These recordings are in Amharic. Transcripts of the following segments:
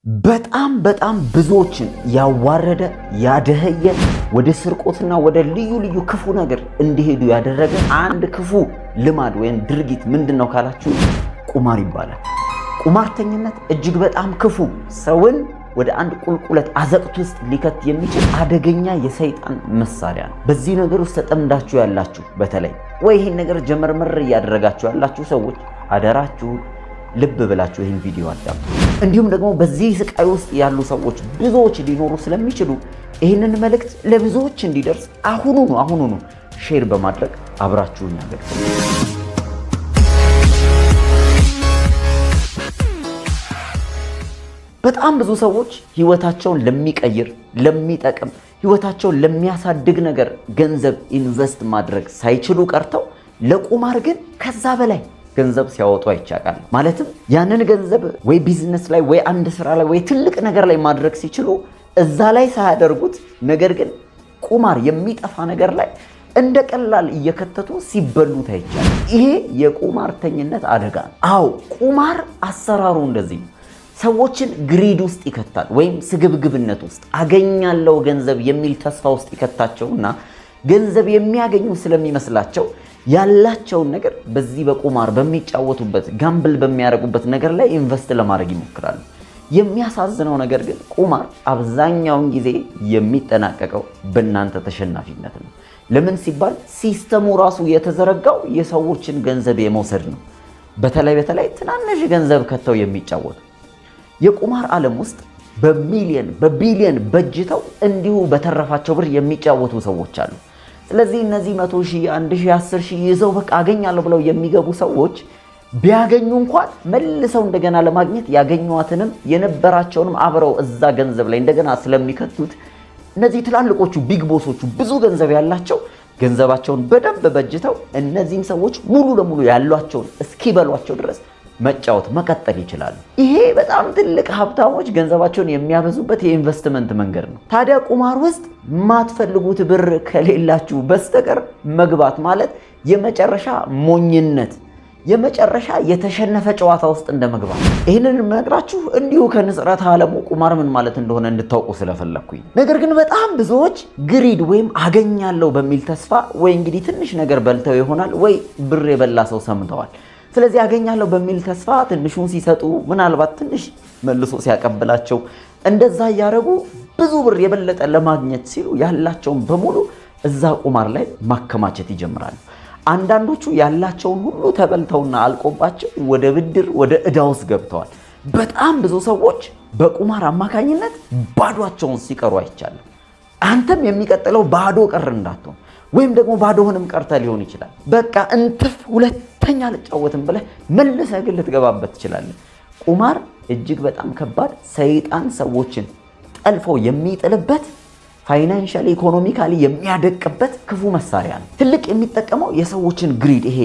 በጣም ብዙዎችን ያዋረደ ያደህየ ወደ ስርቆትና ወደ ልዩ ልዩ ክፉ ነገር እንዲሄዱ ያደረገ አንድ ክፉ ልማድ ወይም ድርጊት ምንድነው ካላችሁ ቁማር ይባላል። ቁማርተኝነት እጅግ በጣም ክፉ ሰውን ወደ አንድ ቁልቁለት አዘቅት ውስጥ ሊከት የሚችል አደገኛ የሰይጣን መሳሪያ ነው። በዚህ ነገር ውስጥ ተጠምዳችሁ ያላችሁ በተለይ ወይ ይሄን ነገር ጀመርመር ያደረጋችሁ ያላችሁ ሰዎች አደራችሁ ልብ ብላችሁ ይሄን ቪዲዮ አዳምጡ። እንዲሁም ደግሞ በዚህ ስቃይ ውስጥ ያሉ ሰዎች ብዙዎች ሊኖሩ ስለሚችሉ ይሄንን መልእክት ለብዙዎች እንዲደርስ አሁኑኑ ሼር በማድረግ አብራችሁን ያገልግሉ። በጣም ብዙ ሰዎች ህይወታቸውን ለሚቀይር ለሚጠቅም ህይወታቸውን ለሚያሳድግ ነገር ገንዘብ ኢንቨስት ማድረግ ሳይችሉ ቀርተው ለቁማር ግን ከዛ በላይ ገንዘብ ሲያወጡ አይቻቃል። ማለትም ያንን ገንዘብ ወይ ቢዝነስ ላይ ወይ አንድ ስራ ላይ ወይ ትልቅ ነገር ላይ ማድረግ ሲችሉ እዛ ላይ ሳያደርጉት ነገር ግን ቁማር የሚጠፋ ነገር ላይ እንደ ቀላል እየከተቱ ሲበሉ ታይቻል። ይሄ የቁማርተኝነት አደጋ ነው። አዎ ቁማር አሰራሩ እንደዚህ ነው። ሰዎችን ግሪድ ውስጥ ይከታል ወይም ስግብግብነት ውስጥ አገኛለው ገንዘብ የሚል ተስፋ ውስጥ ይከታቸውና ገንዘብ የሚያገኙ ስለሚመስላቸው ያላቸውን ነገር በዚህ በቁማር በሚጫወቱበት ጋምብል በሚያደርጉበት ነገር ላይ ኢንቨስት ለማድረግ ይሞክራሉ። የሚያሳዝነው ነገር ግን ቁማር አብዛኛውን ጊዜ የሚጠናቀቀው በእናንተ ተሸናፊነት ነው። ለምን ሲባል ሲስተሙ ራሱ የተዘረጋው የሰዎችን ገንዘብ የመውሰድ ነው። በተለይ ትናንሽ ገንዘብ ከተው የሚጫወቱ የቁማር ዓለም ውስጥ በቢሊየን በጅተው እንዲሁ በተረፋቸው ብር የሚጫወቱ ሰዎች አሉ። ስለዚህ እነዚህ 100,000 1,000 10,000 ይዘው በቃ አገኛለሁ ብለው የሚገቡ ሰዎች ቢያገኙ እንኳን መልሰው እንደገና ለማግኘት ያገኙዋትንም የነበራቸውንም አብረው እዛ ገንዘብ ላይ እንደገና ስለሚከቱት እነዚህ ትላልቆቹ ቢግ ቦሶቹ ብዙ ገንዘብ ያላቸው ገንዘባቸውን በደንብ በጅተው እነዚህን ሰዎች ሙሉ ለሙሉ ያሏቸውን እስኪበሏቸው ድረስ መጫወት መቀጠል ይችላሉ። ይሄ በጣም ትልቅ ሀብታሞች ገንዘባቸውን የሚያበዙበት የኢንቨስትመንት መንገድ ነው። ታዲያ ቁማር ውስጥ ማትፈልጉት ብር ከሌላችሁ በስተቀር መግባት ማለት የመጨረሻ ሞኝነት፣ የመጨረሻ የተሸነፈ ጨዋታ ውስጥ እንደመግባት። ይህንን የምነግራችሁ እንዲሁ ከንጽረተ ዓለሙ ቁማር ምን ማለት እንደሆነ እንድታውቁ ስለፈለኩኝ። ነገር ግን በጣም ብዙዎች ግሪድ ወይም አገኛለሁ በሚል ተስፋ ወይ እንግዲህ ትንሽ ነገር በልተው ይሆናል ወይ ብር የበላ ሰው ሰምተዋል። ስለዚህ ያገኛለሁ በሚል ተስፋ ትንሹን ሲሰጡ ምናልባት ትንሽ መልሶ ሲያቀብላቸው እንደዛ ያያረጉ ብዙ ብር የበለጠ ለማግኘት ሲሉ ያላቸውን በሙሉ እዛ ቁማር ላይ ማከማቸት ይጀምራሉ። አንዳንዶቹ ያላቸውን ሁሉ ተበልተውና አልቆባቸው ወደ ብድር ወደ ዕዳ ውስጥ ገብተዋል። በጣም ብዙ ሰዎች በቁማር አማካኝነት ባዶአቸውን ሲቀሩ አይቻለሁ። አንተም የሚቀጥለው ባዶ ቀር እንዳትሆን ወይም ደግሞ ባዶህንም ቀርተ ሊሆን ይችላል። በቃ እንትፍ ሁለተኛ ልጫወትም ብለህ መልሰህ ግን ልትገባበት ትችላለህ። ቁማር እጅግ በጣም ከባድ ሰይጣን ሰዎችን ጠልፎ የሚጥልበት ፋይናንሻሊ ኢኮኖሚካሊ የሚያደቅበት ክፉ መሳሪያ ነው። ትልቅ የሚጠቀመው የሰዎችን ግሪድ ይሄ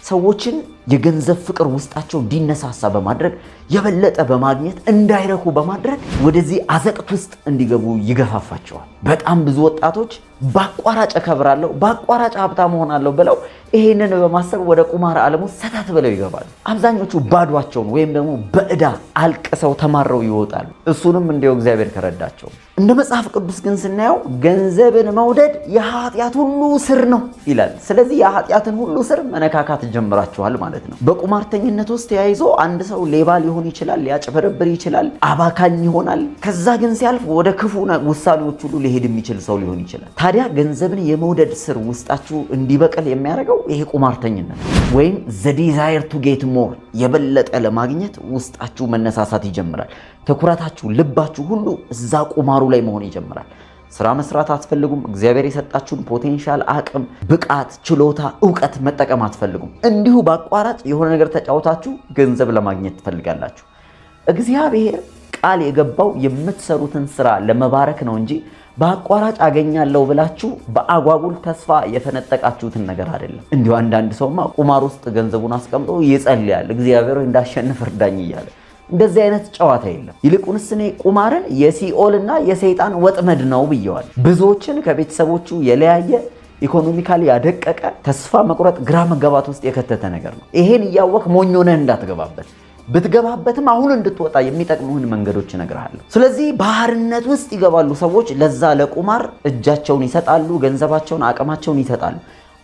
ሰዎችን የገንዘብ ፍቅር ውስጣቸው እንዲነሳሳ በማድረግ የበለጠ በማግኘት እንዳይረኩ በማድረግ ወደዚህ አዘቅት ውስጥ እንዲገቡ ይገፋፋቸዋል። በጣም ብዙ ወጣቶች በአቋራጭ እከብራለሁ በአቋራጭ ሀብታም ሆናለሁ ብለው ይሄንን በማሰብ ወደ ቁማር ዓለም ውስጥ ሰተት ብለው ይገባሉ። አብዛኞቹ ባዷቸውን ወይም ደግሞ በዕዳ አልቅሰው ተማረው ይወጣሉ። እሱንም እንዲያው እግዚአብሔር ከረዳቸው። እንደ መጽሐፍ ቅዱስ ግን ስናየው ገንዘብን መውደድ የኃጢአት ሁሉ ስር ነው ይላል። ስለዚህ የኃጢአትን ሁሉ ስር መነካካት ጀምራችኋል ማለት ነው። በቁማርተኝነት ውስጥ ተያይዞ አንድ ሰው ሌባ ሊሆን ይችላል፣ ሊያጭበረብር ይችላል፣ አባካኝ ይሆናል። ከዛ ግን ሲያልፍ ወደ ክፉ ውሳኔዎች ሁሉ ሊሄድ የሚችል ሰው ሊሆን ይችላል። ታዲያ ገንዘብን የመውደድ ስር ውስጣችሁ እንዲበቅል የሚያደርገው ይሄ ቁማርተኝነት ወይም the desire to get more የበለጠ ለማግኘት ውስጣችሁ መነሳሳት ይጀምራል። ትኩረታችሁ ልባችሁ ሁሉ እዛ ቁማሩ ላይ መሆን ይጀምራል። ስራ መስራት አትፈልጉም። እግዚአብሔር የሰጣችሁን ፖቴንሻል አቅም፣ ብቃት፣ ችሎታ፣ ዕውቀት መጠቀም አትፈልጉም። እንዲሁ በአቋራጭ የሆነ ነገር ተጫውታችሁ ገንዘብ ለማግኘት ትፈልጋላችሁ። እግዚአብሔር ቃል የገባው የምትሰሩትን ስራ ለመባረክ ነው እንጂ በአቋራጭ አገኛለሁ ብላችሁ በአጓጉል ተስፋ የፈነጠቃችሁትን ነገር አይደለም። እንዲሁ አንዳንድ ሰውማ ቁማር ውስጥ ገንዘቡን አስቀምጦ ይጸልያል፣ እግዚአብሔር እንዳሸንፍ እርዳኝ እያለ። እንደዚህ አይነት ጨዋታ የለም። ይልቁንስ እኔ ቁማርን የሲኦልና የሰይጣን ወጥመድ ነው ብየዋል። ብዙዎችን ከቤተሰቦቹ የለያየ ኢኮኖሚካሊ ያደቀቀ ተስፋ መቁረጥ ግራ መጋባት ውስጥ የከተተ ነገር ነው። ይሄን እያወቅ ሞኝ ሆነህ እንዳትገባበት። ብትገባበትም አሁን እንድትወጣ የሚጠቅሙህን መንገዶች እነግርሃለሁ። ስለዚህ ባርነት ውስጥ ይገባሉ ሰዎች፣ ለዛ ለቁማር እጃቸውን ይሰጣሉ፣ ገንዘባቸውን፣ አቅማቸውን ይሰጣሉ።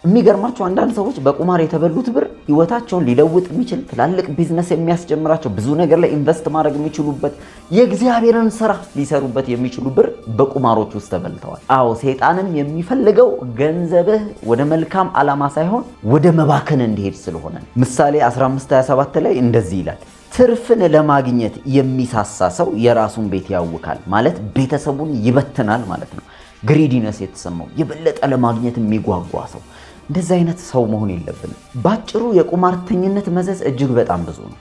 የሚገርማቸው አንዳንድ ሰዎች በቁማር የተበሉት ብር ህይወታቸውን ሊለውጥ የሚችል ትላልቅ ቢዝነስ የሚያስጀምራቸው ብዙ ነገር ላይ ኢንቨስት ማድረግ የሚችሉበት የእግዚአብሔርን ስራ ሊሰሩበት የሚችሉ ብር በቁማሮች ውስጥ ተበልተዋል። አዎ ሰይጣንም የሚፈልገው ገንዘብህ ወደ መልካም ዓላማ ሳይሆን ወደ መባከን እንዲሄድ ስለሆነ ምሳሌ 15:27 ላይ እንደዚህ ይላል፣ ትርፍን ለማግኘት የሚሳሳ ሰው የራሱን ቤት ያውካል። ማለት ቤተሰቡን ይበትናል ማለት ነው። ግሪዲነስ የተሰማው የበለጠ ለማግኘት የሚጓጓ ሰው፣ እንደዚህ አይነት ሰው መሆን የለብንም። ባጭሩ የቁማርተኝነት መዘዝ እጅግ በጣም ብዙ ነው።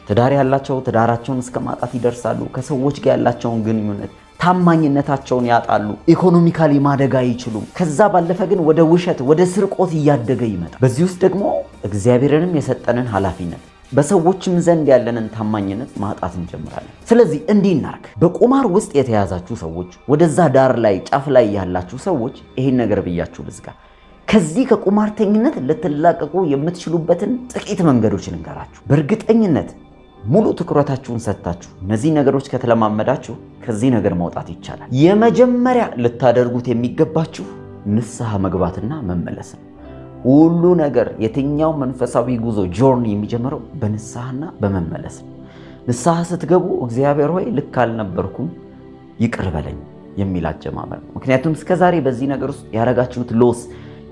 ትዳር ያላቸው ትዳራቸውን እስከ ማጣት ይደርሳሉ። ከሰዎች ጋር ያላቸውን ግንኙነት፣ ታማኝነታቸውን ያጣሉ። ኢኮኖሚካሊ ማደግ አይችሉም። ከዛ ባለፈ ግን ወደ ውሸት፣ ወደ ስርቆት እያደገ ይመጣል። በዚህ ውስጥ ደግሞ እግዚአብሔርንም የሰጠንን ኃላፊነት፣ በሰዎችም ዘንድ ያለንን ታማኝነት ማጣት እንጀምራለን። ስለዚህ እንዲህ እናርግ። በቁማር ውስጥ የተያዛችሁ ሰዎች፣ ወደዛ ዳር ላይ ጫፍ ላይ ያላችሁ ሰዎች ይሄን ነገር ብያችሁ ልዝጋ። ከዚህ ከቁማርተኝነት ልትላቀቁ የምትችሉበትን ጥቂት መንገዶች ልንገራችሁ። በእርግጠኝነት ሙሉ ትኩረታችሁን ሰጥታችሁ እነዚህ ነገሮች ከተለማመዳችሁ ከዚህ ነገር መውጣት ይቻላል። የመጀመሪያ ልታደርጉት የሚገባችሁ ንስሐ መግባትና መመለስ ነው። ሁሉ ነገር የትኛው መንፈሳዊ ጉዞ ጆርኒ የሚጀምረው በንስሐና በመመለስ ነው። ንስሐ ስትገቡ እግዚአብሔር ሆይ ልክ አልነበርኩም ይቅር በለኝ የሚል አጀማመር ነው። ምክንያቱም እስከዛሬ በዚህ ነገር ውስጥ ያረጋችሁት ሎስ፣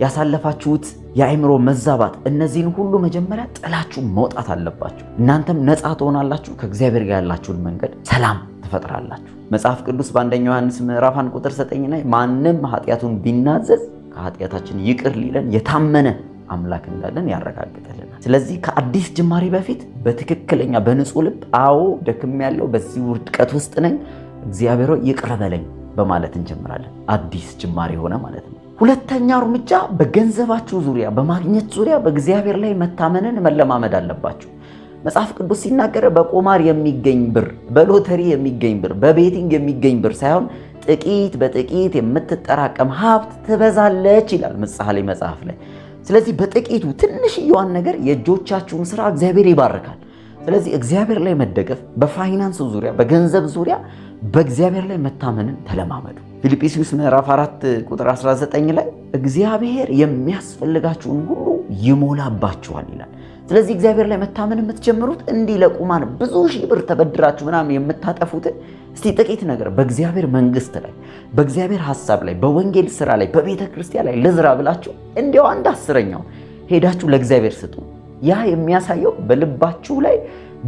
ያሳለፋችሁት የአእምሮ መዛባት፣ እነዚህን ሁሉ መጀመሪያ ጥላችሁ መውጣት አለባችሁ። እናንተም ነፃ ትሆናላችሁ። ከእግዚአብሔር ጋር ያላችሁን መንገድ ሰላም ትፈጥራላችሁ። መጽሐፍ ቅዱስ በአንደኛ ዮሐንስ ምዕራፍ 1:9 ላይ ማንም ኃጢአቱን ቢናዘዝ ከኃጢአታችን ይቅር ሊለን የታመነ አምላክ እንዳለን ያረጋግጥልናል። ስለዚህ ከአዲስ ጅማሬ በፊት በትክክለኛ በንጹህ ልብ አዎ ደክሜያለሁ፣ በዚህ ውድቀት ውስጥ ነኝ፣ እግዚአብሔር ሆይ ይቅር በለኝ በማለት እንጀምራለን። አዲስ ጅማሬ ሆነ ማለት ነው። ሁለተኛው እርምጃ በገንዘባችሁ ዙሪያ፣ በማግኘት ዙሪያ በእግዚአብሔር ላይ መታመንን መለማመድ አለባችሁ። መጽሐፍ ቅዱስ ሲናገር በቁማር የሚገኝ ብር፣ በሎተሪ የሚገኝ ብር፣ በቤቲንግ የሚገኝ ብር ሳይሆን ጥቂት በጥቂት የምትጠራቀም ሀብት ትበዛለች ይላል ምሳሌ መጽሐፍ ላይ። ስለዚህ በጥቂቱ ትንሽዬዋን ነገር የእጆቻችሁን ስራ እግዚአብሔር ይባርካል። ስለዚህ እግዚአብሔር ላይ መደገፍ፣ በፋይናንስ ዙሪያ፣ በገንዘብ ዙሪያ በእግዚአብሔር ላይ መታመንን ተለማመዱ። ፊልጵስዩስ ምዕራፍ 4:19 ላይ እግዚአብሔር የሚያስፈልጋችሁን ሁሉ ይሞላባችኋል ይላል። ስለዚህ እግዚአብሔር ላይ መታመን የምትጀምሩት እንዲህ ለቁማር ብዙ ሺህ ብር ተበድራችሁ ምናምን የምታጠፉትን እስቲ ጥቂት ነገር በእግዚአብሔር መንግስት ላይ፣ በእግዚአብሔር ሐሳብ ላይ፣ በወንጌል ስራ ላይ፣ በቤተ ክርስቲያን ላይ ልዝራ ብላችሁ እንዲያው 1/10 ሄዳችሁ ለእግዚአብሔር ስጡ። ያ የሚያሳየው በልባችሁ ላይ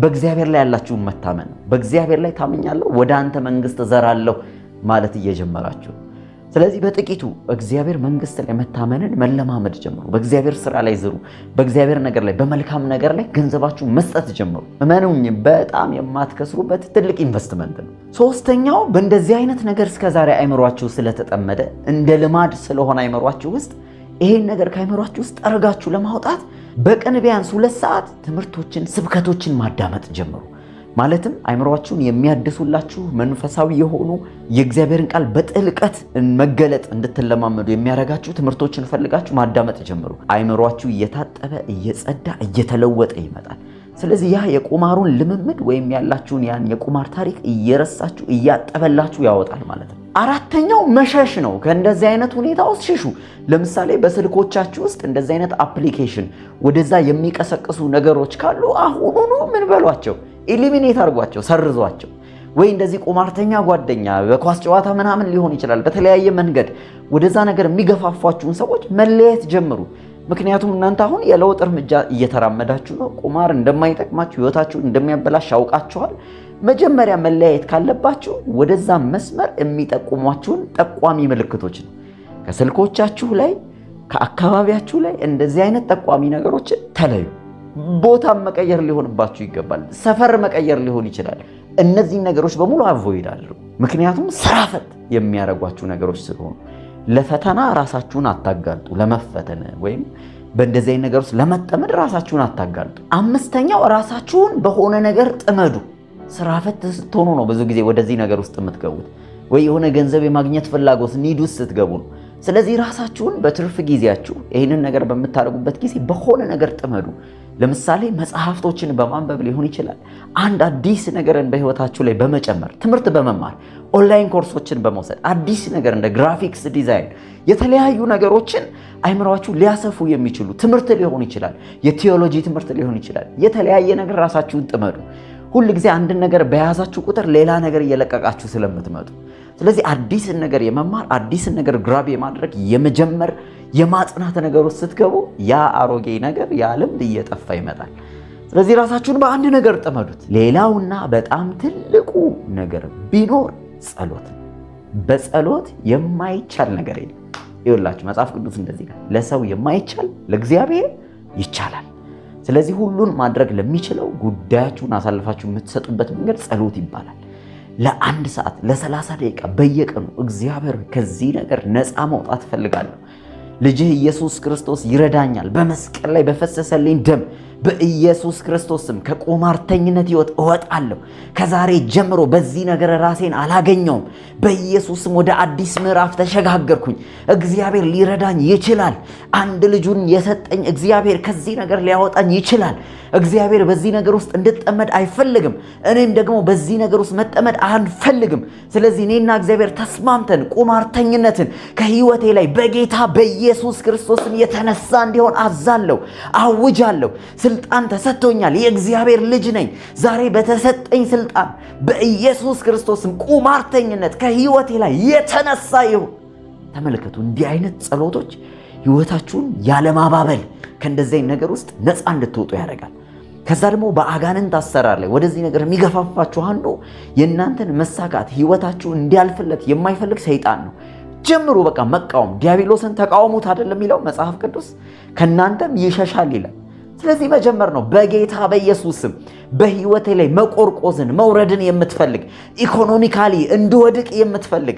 በእግዚአብሔር ላይ ያላችሁን መታመን ነው። በእግዚአብሔር ላይ ታምኛለሁ፣ ወደ አንተ መንግስት ዘራለሁ ማለት እየጀመራችሁ። ስለዚህ በጥቂቱ እግዚአብሔር መንግስት ላይ መታመንን መለማመድ ጀምሩ። በእግዚአብሔር ስራ ላይ ዝሩ። በእግዚአብሔር ነገር ላይ፣ በመልካም ነገር ላይ ገንዘባችሁ መስጠት ጀምሩ። እመኑኝ በጣም የማትከስሩበት ትልቅ ኢንቨስትመንት ነው። ሶስተኛው በእንደዚህ አይነት ነገር እስከዛሬ አይምሯችሁ ስለተጠመደ እንደ ልማድ ስለሆነ አይምሯችሁ ውስጥ ይሄን ነገር ከአይምሯችሁ ውስጥ ጠርጋችሁ ለማውጣት በቀን ቢያንስ 2 ሰዓት ትምህርቶችን፣ ስብከቶችን ማዳመጥ ጀምሩ። ማለትም አይምሯችሁን የሚያድሱላችሁ መንፈሳዊ የሆኑ የእግዚአብሔርን ቃል በጥልቀት መገለጥ እንድትለማመዱ የሚያደርጋችሁ ትምህርቶችን ፈልጋችሁ ማዳመጥ ጀምሩ። አይምሯችሁ እየታጠበ እየጸዳ እየተለወጠ ይመጣል። ስለዚህ ያ የቁማሩን ልምምድ ወይም ያላችሁን ያን የቁማር ታሪክ እየረሳችሁ እያጠበላችሁ ያወጣል ማለት ነው። አራተኛው መሸሽ ነው። ከእንደዚህ አይነት ሁኔታ ውስጥ ሽሹ። ለምሳሌ በስልኮቻችሁ ውስጥ እንደዚህ አይነት አፕሊኬሽን ወደዛ የሚቀሰቅሱ ነገሮች ካሉ አሁኑኑ ምን በሏቸው፣ ኢሊሚኔት አድርጓቸው፣ ሰርዟቸው። ወይ እንደዚህ ቁማርተኛ ጓደኛ በኳስ ጨዋታ ምናምን ሊሆን ይችላል። በተለያየ መንገድ ወደዛ ነገር የሚገፋፏችሁን ሰዎች መለየት ጀምሩ። ምክንያቱም እናንተ አሁን የለውጥ እርምጃ እየተራመዳችሁ ነው። ቁማር እንደማይጠቅማችሁ፣ ህይወታችሁን እንደሚያበላሽ ያውቃችኋል። መጀመሪያ መለያየት ካለባችሁ ወደዛ መስመር የሚጠቁሟችሁን ጠቋሚ ምልክቶች ነው። ከስልኮቻችሁ ላይ፣ ከአካባቢያችሁ ላይ እንደዚህ አይነት ጠቋሚ ነገሮችን ተለዩ። ቦታም መቀየር ሊሆንባችሁ ይገባል። ሰፈር መቀየር ሊሆን ይችላል። እነዚህን ነገሮች በሙሉ አቮይድ አድርጉ። ምክንያቱም ስራ ፈት የሚያደርጓችሁ ነገሮች ስለሆኑ ለፈተና ራሳችሁን አታጋልጡ። ለመፈተን ወይም በእንደዚህ አይነት ነገር ውስጥ ለመጠመድ ራሳችሁን አታጋልጡ። አምስተኛው ራሳችሁን በሆነ ነገር ጥመዱ። ስራ ፈት ስትሆኑ ነው ብዙ ጊዜ ወደዚህ ነገር ውስጥ የምትገቡት፣ ወይ የሆነ ገንዘብ የማግኘት ፍላጎት ኒድ ውስጥ ስትገቡ ነው። ስለዚህ ራሳችሁን በትርፍ ጊዜያችሁ ይህንን ነገር በምታደርጉበት ጊዜ በሆነ ነገር ጥመዱ። ለምሳሌ መጽሐፍቶችን በማንበብ ሊሆን ይችላል። አንድ አዲስ ነገርን በህይወታችሁ ላይ በመጨመር ትምህርት በመማር ኦንላይን ኮርሶችን በመውሰድ አዲስ ነገር እንደ ግራፊክስ ዲዛይን የተለያዩ ነገሮችን አይምሯችሁ ሊያሰፉ የሚችሉ ትምህርት ሊሆን ይችላል። የቲዮሎጂ ትምህርት ሊሆን ይችላል። የተለያየ ነገር ራሳችሁን ጥመዱ። ሁል ጊዜ አንድን ነገር በያዛችሁ ቁጥር ሌላ ነገር እየለቀቃችሁ ስለምትመጡ፣ ስለዚህ አዲስን ነገር የመማር አዲስን ነገር ግራብ የማድረግ የመጀመር የማጽናት ነገር ውስጥ ስትገቡ ያ አሮጌ ነገር ያ ልምድ እየጠፋ ይመጣል። ስለዚህ ራሳችሁን በአንድ ነገር ጥመዱት። ሌላውና በጣም ትልቁ ነገር ቢኖር ጸሎት። በጸሎት የማይቻል ነገር የለም። ይኸውላችሁ መጽሐፍ ቅዱስ እንደዚህ ነው፣ ለሰው የማይቻል ለእግዚአብሔር ይቻላል። ስለዚህ ሁሉን ማድረግ ለሚችለው ጉዳያችሁን አሳልፋችሁ የምትሰጡበት መንገድ ጸሎት ይባላል። ለ1 ሰዓት ለ30 ደቂቃ በየቀኑ እግዚአብሔር ከዚህ ነገር ነፃ መውጣት እፈልጋለሁ፣ ልጅህ ኢየሱስ ክርስቶስ ይረዳኛል፣ በመስቀል ላይ በፈሰሰልኝ ደም በኢየሱስ ክርስቶስ ስም ከቁማርተኝነት ሕይወት እወጣለሁ፣ ከዛሬ ጀምሮ በዚህ ነገር ራሴን አላገኘውም፣ በኢየሱስ ስም ወደ አዲስ ምዕራፍ ተሸጋገርኩኝ፣ እግዚአብሔር ሊረዳኝ ይችላል፣ አንድ ልጁን የሰጠኝ እግዚአብሔር ከዚህ ነገር ሊያወጣኝ ይችላል፣ እግዚአብሔር በዚህ ነገር ውስጥ እንድጠመድ አይፈልግም፣ እኔም ደግሞ በዚህ ነገር ውስጥ መጠመድ አንፈልግም። ስለዚህ እኔና እግዚአብሔር ተስማምተን ቁማርተኝነትን ከሕይወቴ ላይ በጌታ በኢየሱስ ክርስቶስም የተነሳ እንዲሆን አዛለሁ፣ አውጃለሁ። ስልጣን ተሰጥቶኛል፣ የእግዚአብሔር ልጅ ነኝ። ዛሬ በተሰጠኝ ስልጣን በኢየሱስ ክርስቶስም ቁማርተኝነት ከሕይወቴ ላይ የተነሳ ይሁን። ተመልከቱ፣ እንዲህ አይነት ጸሎቶች ሕይወታችሁን ያለማባበል ከእንደዚህ ነገር ውስጥ ነፃ እንድትወጡ ያደርጋል። ከዛ ደግሞ በአጋንንት አሰራር ላይ ወደዚህ ነገር የሚገፋፋችሁ አንዱ የእናንተን መሳካት ሕይወታችሁ እንዲያልፍለት የማይፈልግ ሰይጣን ነው። ጀምሩ፣ በቃ መቃወም። ዲያብሎስን ተቃወሙት አይደለም የሚለው መጽሐፍ ቅዱስ፣ ከእናንተም ይሸሻል ይላል። ስለዚህ መጀመር ነው። በጌታ በኢየሱስ ስም በሕይወቴ ላይ መቆርቆዝን መውረድን የምትፈልግ ኢኮኖሚካሊ እንድወድቅ የምትፈልግ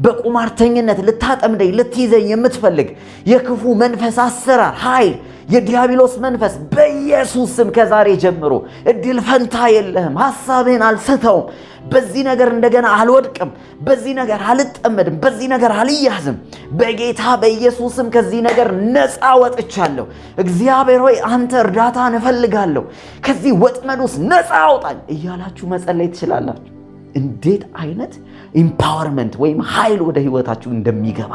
በቁማርተኝነት ልታጠምደኝ ልትይዘኝ የምትፈልግ የክፉ መንፈስ አሰራር ኃይል የዲያብሎስ መንፈስ በኢየሱስ ስም ከዛሬ ጀምሮ እድል ፈንታ የለህም። ሐሳብህን አልስተውም። በዚህ ነገር እንደገና አልወድቅም። በዚህ ነገር አልጠመድም። በዚህ ነገር አልያዝም። በጌታ በኢየሱስ ስም ከዚህ ነገር ነፃ ወጥቻለሁ። እግዚአብሔር ሆይ አንተ እርዳታን እፈልጋለሁ፣ ከዚህ ወጥመድ ውስጥ ነፃ አውጣኝ እያላችሁ መጸለይ ትችላላችሁ። እንዴት አይነት ኢምፓወርመንት ወይም ኃይል ወደ ህይወታችሁ እንደሚገባ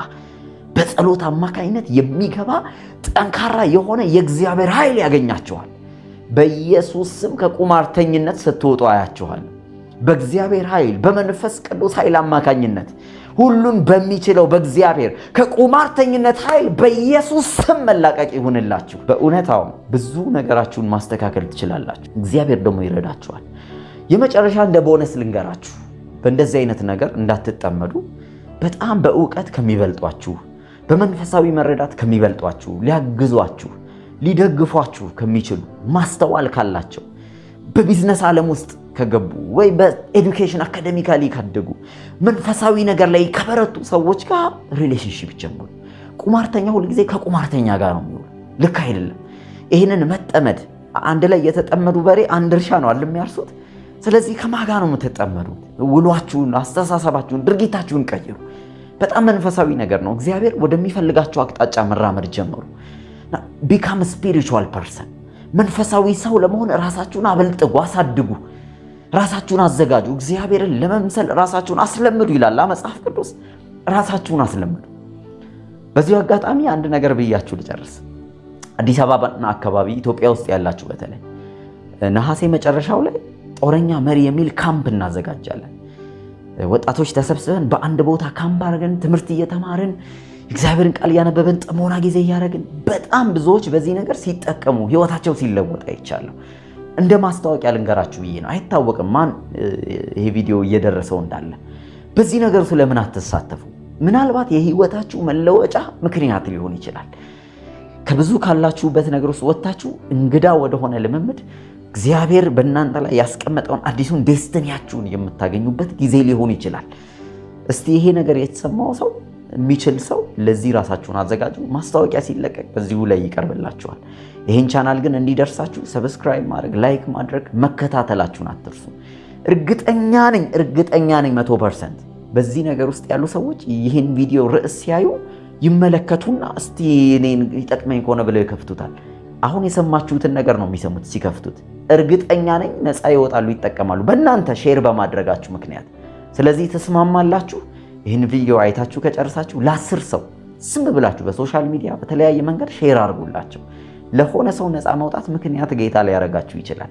በጸሎት አማካኝነት የሚገባ ጠንካራ የሆነ የእግዚአብሔር ኃይል ያገኛችኋል። በኢየሱስ ስም ከቁማርተኝነት ስትወጡ አያችኋል። በእግዚአብሔር ኃይል በመንፈስ ቅዱስ ኃይል አማካኝነት ሁሉን በሚችለው በእግዚአብሔር ከቁማርተኝነት ኃይል በኢየሱስ ስም መላቀቅ ይሁንላችሁ። በእውነታው ብዙ ነገራችሁን ማስተካከል ትችላላችሁ። እግዚአብሔር ደግሞ ይረዳችኋል። የመጨረሻ እንደ ቦነስ ልንገራችሁ፣ በእንደዚህ አይነት ነገር እንዳትጠመዱ በጣም በእውቀት ከሚበልጧችሁ፣ በመንፈሳዊ መረዳት ከሚበልጧችሁ፣ ሊያግዟችሁ ሊደግፏችሁ ከሚችሉ ማስተዋል ካላቸው በቢዝነስ ዓለም ውስጥ ከገቡ ወይ በኤዱኬሽን አካዴሚካሊ ካደጉ መንፈሳዊ ነገር ላይ ከበረቱ ሰዎች ጋር ሪሌሽንሺፕ ጀምሩ። ቁማርተኛ ሁል ጊዜ ከቁማርተኛ ጋር ነው የሚውል። ልክ አይደለም። ይህንን መጠመድ አንድ ላይ የተጠመዱ በሬ አንድ እርሻ ነው አይደል የሚያርሱት። ስለዚህ ከማጋ ነው የምትጠመዱት። ውሏችሁን፣ አስተሳሰባችሁን፣ ድርጊታችሁን ቀይሩ። በጣም መንፈሳዊ ነገር ነው። እግዚአብሔር ወደሚፈልጋቸው አቅጣጫ መራመድ ጀምሩ። ቢካም ስፒሪቹዋል ፐርሰን፣ መንፈሳዊ ሰው ለመሆን ራሳችሁን አበልጥጉ፣ አሳድጉ፣ ራሳችሁን አዘጋጁ። እግዚአብሔርን ለመምሰል ራሳችሁን አስለምዱ ይላል መጽሐፍ ቅዱስ። ራሳችሁን አስለምዱ። በዚሁ አጋጣሚ አንድ ነገር ብያችሁ ልጨርስ። አዲስ አበባና አካባቢ ኢትዮጵያ ውስጥ ያላችሁ በተለይ ነሐሴ መጨረሻው ላይ ጦረኛ መሪ የሚል ካምፕ እናዘጋጃለን። ወጣቶች ተሰብስበን በአንድ ቦታ ካምፕ አድርገን ትምህርት እየተማርን እግዚአብሔርን ቃል እያነበብን ጥሞና ጊዜ እያደረግን በጣም ብዙዎች በዚህ ነገር ሲጠቀሙ ህይወታቸው ሲለወጥ አይቻለሁ። እንደ ማስታወቂያ ልንገራችሁ ብዬ ነው። አይታወቅም ማን ይሄ ቪዲዮ እየደረሰው እንዳለ። በዚህ ነገር ስለምን አትሳተፉ? ምናልባት የህይወታችሁ መለወጫ ምክንያት ሊሆን ይችላል። ከብዙ ካላችሁበት ነገር ውስጥ ወጥታችሁ እንግዳ ወደሆነ ልምምድ እግዚአብሔር በእናንተ ላይ ያስቀመጠውን አዲሱን ዴስቲኒያችሁን የምታገኙበት ጊዜ ሊሆን ይችላል። እስቲ ይሄ ነገር የተሰማው ሰው የሚችል ሰው ለዚህ ራሳችሁን አዘጋጁ። ማስታወቂያ ሲለቀቅ በዚሁ ላይ ይቀርብላችኋል። ይህን ቻናል ግን እንዲደርሳችሁ ሰብስክራይብ ማድረግ፣ ላይክ ማድረግ፣ መከታተላችሁን አትርሱ። እርግጠኛ ነኝ 100% በዚህ ነገር ውስጥ ያሉ ሰዎች ይህን ቪዲዮ ርዕስ ሲያዩ ይመለከቱና እስቲ እኔን ይጠቅመኝ ከሆነ ብለው ይከፍቱታል። አሁን የሰማችሁትን ነገር ነው የሚሰሙት ሲከፍቱት። እርግጠኛ ነኝ ነፃ ይወጣሉ፣ ይጠቀማሉ በእናንተ ሼር በማድረጋችሁ ምክንያት። ስለዚህ ተስማማላችሁ? ይህን ቪዲዮ አይታችሁ ከጨርሳችሁ ለ10 ሰው ዝም ብላችሁ በሶሻል ሚዲያ በተለያየ መንገድ ሼር አድርጉላቸው። ለሆነ ሰው ነፃ መውጣት ምክንያት ጌታ ሊያደርጋችሁ ይችላል።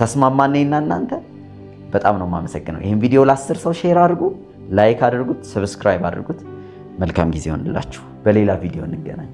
ተስማማን? እኔና እናንተ በጣም ነው የማመሰግነው። ይህን ቪዲዮ ለ10 ሰው ሼር አድርጉ፣ ላይክ አድርጉት፣ ሰብስክራይብ አድርጉት። መልካም ጊዜ ይሆንላችሁ። በሌላ ቪዲዮ እንገናኝ።